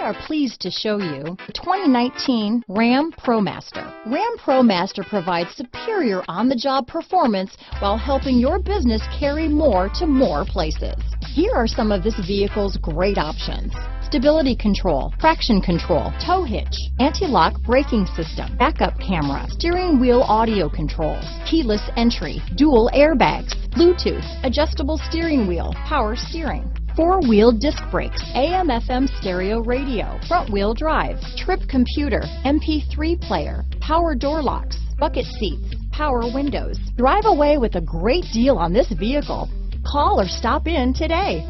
are pleased to show you the 2019 Ram ProMaster. Ram ProMaster provides superior on-the-job performance while helping your business carry more to more places. Here are some of this vehicle's great options: stability control, traction control, tow hitch, anti-lock braking system, backup camera, steering wheel audio controls, keyless entry, dual airbags, Bluetooth, adjustable steering wheel, power steering, four-wheel disc brakes, AM/FM stereo radio, front-wheel drive, trip computer, MP3 player, power door locks, bucket seats, power windows. Drive away with a great deal on this vehicle. Call or stop in today.